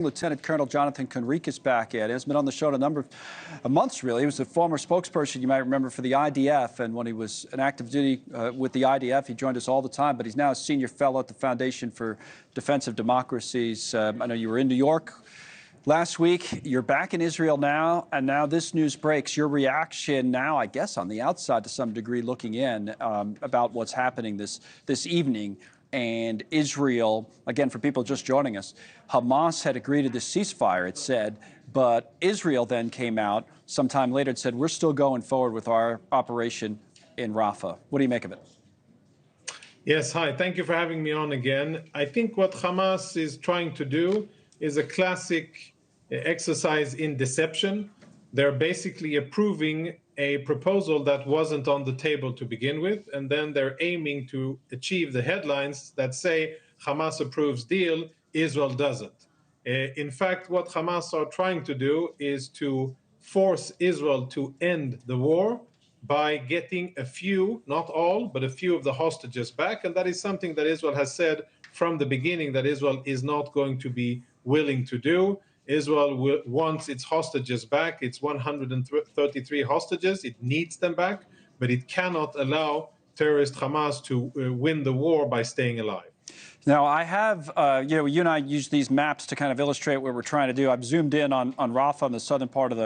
Lieutenant Colonel Jonathan Conricus back at. Has been on the show a number of months, really. He was a former spokesperson, you might remember, for the IDF. And when he was in active duty with the IDF, he joined us all the time. But he's now a senior fellow at the Foundation for Defense of Democracies. I know you were in New York last week. You're back in Israel now. And now this news breaks. Your reaction now, I guess, on the outside to some degree, looking in about what's happening this evening. And Israel, again, for people just joining us, Hamas had agreed to the ceasefire, it said, but Israel then came out sometime later and said, we're still going forward with our operation in Rafah. What do you make of it? Yes, hi. Thank you for having me on again. I think what Hamas is trying to do is a classic exercise in deception. They're basically approving a proposal that wasn't on the table to begin with, and then they're aiming to achieve the headlines that say Hamas approves deal, Israel doesn't. In fact, what Hamas are trying to do is to force Israel to end the war by getting a few, not all, but a few of the hostages back. And that is something that Israel has said from the beginning that Israel is not going to be willing to do. Israel wants its hostages back. It's 133 hostages. It needs them back, but it cannot allow terrorist Hamas to win the war by staying alive. Now, I have, you and I use these maps to kind of illustrate what we're trying to do. I've zoomed in on Rafah, on the southern part of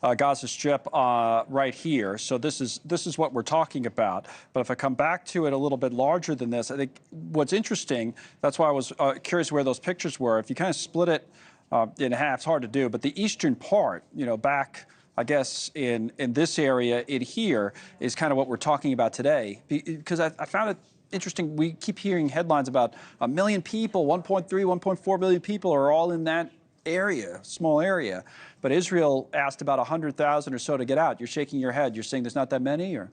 the Gaza Strip right here. So this is what we're talking about. But if I come back to it a little bit larger than this, I think what's interesting, that's why I was curious where those pictures were. If you kind of split it in half, it's hard to do. But the eastern part, back, I guess, in this area in here is kind of what we're talking about today. Because I found it interesting. We keep hearing headlines about 1 million people, 1.3, 1.4 million people are all in that area, small area. But Israel asked about 100,000 or so to get out. You're shaking your head. You're saying there's not that many, or?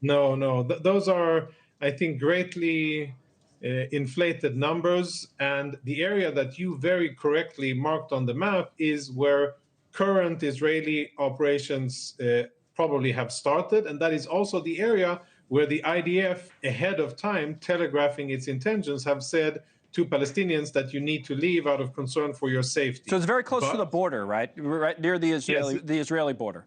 No. Those are, I think, greatly inflated numbers. And the area that you very correctly marked on the map is where current Israeli operations probably have started. And that is also the area where the IDF, ahead of time, telegraphing its intentions, have said to Palestinians that you need to leave out of concern for your safety. So it's very close to the border, right? Right near the Israeli border.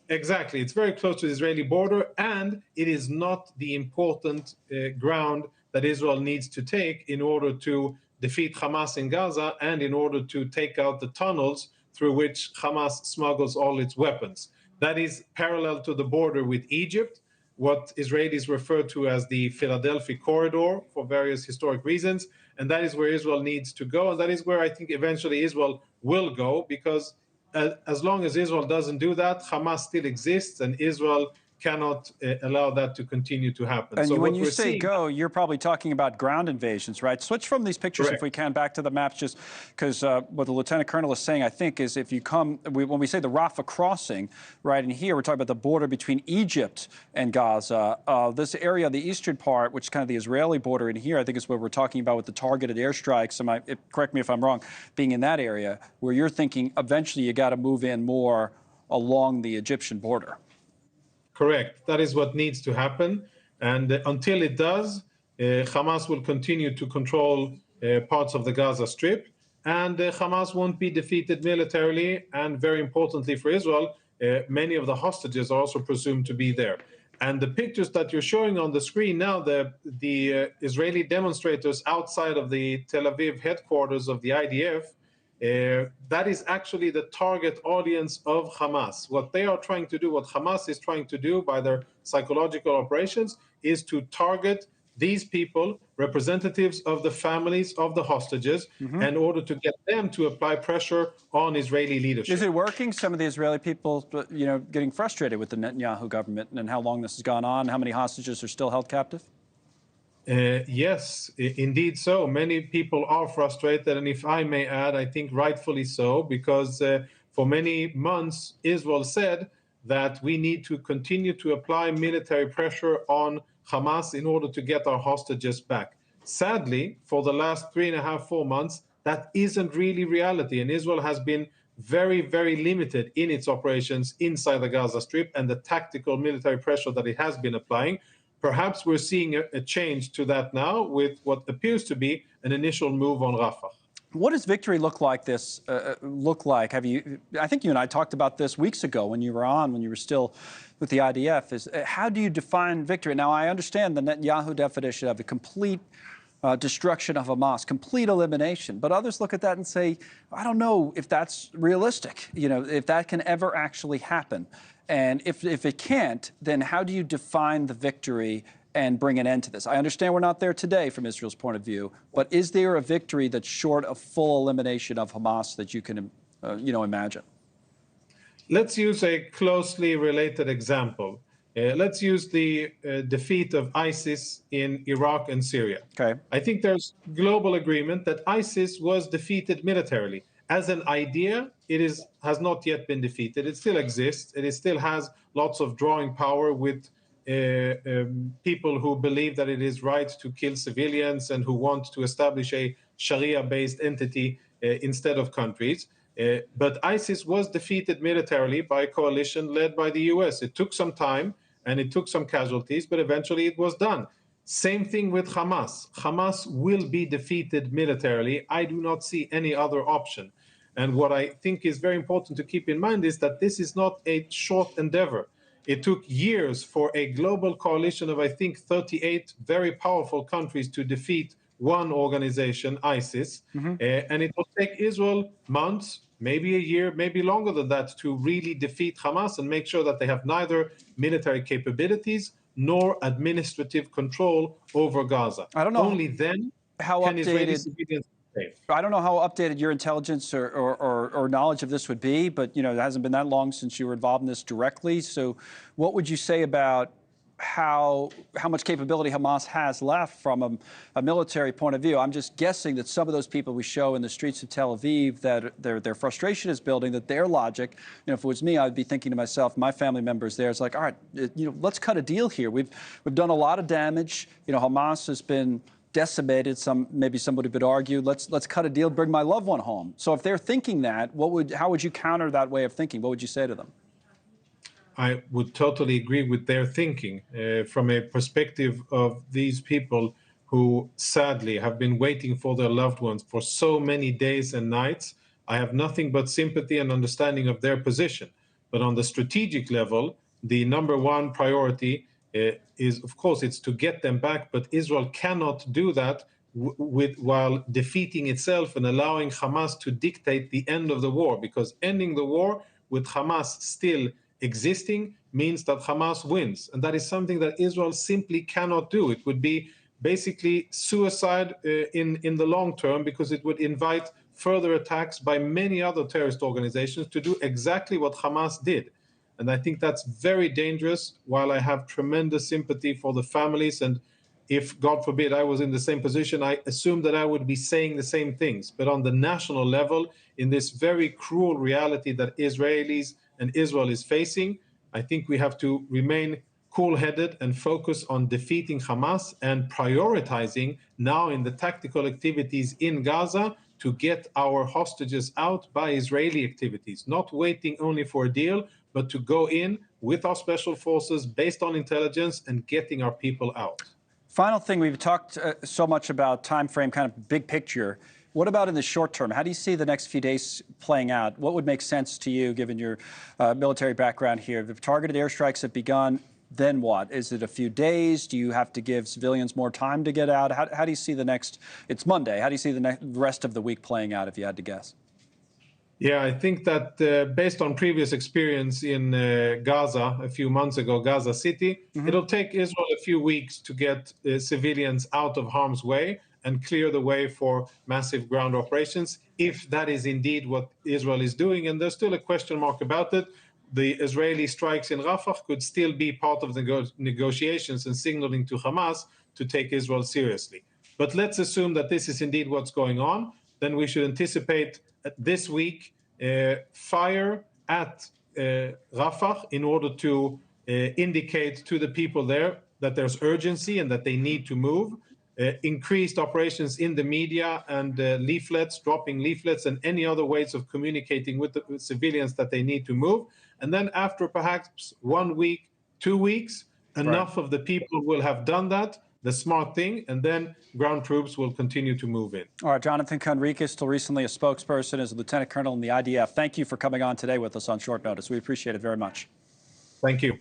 Exactly. It's very close to the Israeli border, and it is not the important ground that Israel needs to take in order to defeat Hamas in Gaza and in order to take out the tunnels through which Hamas smuggles all its weapons. That is parallel to the border with Egypt, what Israelis refer to as the Philadelphia corridor for various historic reasons. And that is where Israel needs to go. And that is where I think eventually Israel will go, because as long as Israel doesn't do that, Hamas still exists, and Israel cannot allow that to continue to happen. And so when you say go, you're probably talking about ground invasions, right? Switch from these pictures, correct, if we can, back to the maps, just because what the Lieutenant Colonel is saying, I think, is if you come, when we say the Rafah crossing, right in here, we're talking about the border between Egypt and Gaza. This area, the eastern part, which is kind of the Israeli border in here, I think is what we're talking about with the targeted airstrikes. Correct me if I'm wrong, being in that area, where you're thinking eventually you got to move in more along the Egyptian border. Correct. That is what needs to happen. And until it does, Hamas will continue to control parts of the Gaza Strip, and Hamas won't be defeated militarily. And very importantly for Israel, many of the hostages are also presumed to be there. And the pictures that you're showing on the screen now, the Israeli demonstrators outside of the Tel Aviv headquarters of the IDF, that is actually the target audience of Hamas. What they are trying to do, what Hamas is trying to do by their psychological operations, is to target these people, representatives of the families of the hostages, in order to get them to apply pressure on Israeli leadership. Is it working? Some of the Israeli people, getting frustrated with the Netanyahu government and how long this has gone on, how many hostages are still held captive? Yes, indeed so. Many people are frustrated, and if I may add, I think rightfully so, because for many months, Israel said that we need to continue to apply military pressure on Hamas in order to get our hostages back. Sadly, for the last 3.5, 4 months, that isn't really reality, and Israel has been very, very limited in its operations inside the Gaza Strip and the tactical military pressure that it has been applying. Perhaps we're seeing a change to that now with what appears to be an initial move on Rafah. What does victory look like? Have you? I think you and I talked about this weeks ago when you were still with the IDF. How do you define victory? Now, I understand the Netanyahu definition of a complete destruction of Hamas, complete elimination. But others look at that and say, I don't know if that's realistic. If that can ever actually happen, and if it can't, then how do you define the victory and bring an end to this? I understand we're not there today from Israel's point of view, but is there a victory that's short of full elimination of Hamas that you can, imagine? Let's use a closely related example. Let's use the defeat of ISIS in Iraq and Syria. Okay. I think there's global agreement that ISIS was defeated militarily. As an idea, has not yet been defeated. It still exists. It still has lots of drawing power with people who believe that it is right to kill civilians and who want to establish a Sharia-based entity instead of countries. But ISIS was defeated militarily by a coalition led by the US. It took some time and it took some casualties, but eventually it was done. Same thing with Hamas. Hamas will be defeated militarily. I do not see any other option. And what I think is very important to keep in mind is that this is not a short endeavor. It took years for a global coalition of, I think, 38 very powerful countries to defeat one organization, ISIS. And it will take Israel months, maybe a year, maybe longer than that, to really defeat Hamas and make sure that they have neither military capabilities nor administrative control over Gaza. I don't know. Only then can Israeli civilians be safe. I don't know how updated your intelligence or knowledge of this would be, but it hasn't been that long since you were involved in this directly. So what would you say about how much capability Hamas has left from a military point of view? I'm just guessing that some of those people we show in the streets of Tel Aviv, that their frustration is building, that their logic, if it was me, I'd be thinking to myself, my family members there, it's like, all right, let's cut a deal here. We've done a lot of damage. Hamas has been decimated. Maybe somebody would argue, let's cut a deal, bring my loved one home. So if they're thinking that, how would you counter that way of thinking? What would you say to them? I would totally agree with their thinking from a perspective of these people who sadly have been waiting for their loved ones for so many days and nights. I have nothing but sympathy and understanding of their position. But on the strategic level, the number one priority is, of course, it's to get them back. But Israel cannot do that while defeating itself and allowing Hamas to dictate the end of the war, because ending the war with Hamas still existing means that Hamas wins. And that is something that Israel simply cannot do. It would be basically suicide in the long term, because it would invite further attacks by many other terrorist organizations to do exactly what Hamas did. And I think that's very dangerous. While I have tremendous sympathy for the families, and if, God forbid, I was in the same position, I assume that I would be saying the same things. But on the national level, in this very cruel reality that Israelis and Israel is facing, I think we have to remain cool-headed and focus on defeating Hamas and prioritizing now in the tactical activities in Gaza to get our hostages out by Israeli activities, not waiting only for a deal, but to go in with our special forces based on intelligence and getting our people out. Final thing, we've talked so much about time frame, kind of big picture. What about in the short term? How do you see the next few days playing out? What would make sense to you, given your military background here? If targeted airstrikes have begun, then what? Is it a few days? Do you have to give civilians more time to get out? How do you see the next? It's Monday. How do you see the rest of the week playing out, if you had to guess? Yeah, I think that based on previous experience in Gaza a few months ago, Gaza City, it'll take Israel a few weeks to get civilians out of harm's way and clear the way for massive ground operations, if that is indeed what Israel is doing. And there's still a question mark about it. The Israeli strikes in Rafah could still be part of the negotiations and signaling to Hamas to take Israel seriously. But let's assume that this is indeed what's going on. Then we should anticipate this week fire at Rafah in order to indicate to the people there that there's urgency and that they need to move. Increased operations in the media and dropping leaflets and any other ways of communicating with the civilians that they need to move. And then after perhaps 1 week, 2 weeks, enough of the people will have done that the smart thing, and then ground troops will continue to move in. All right, Jonathan Conricus, till recently a spokesperson as a lieutenant colonel in the IDF. Thank you for coming on today with us on short notice. We appreciate it very much. Thank you.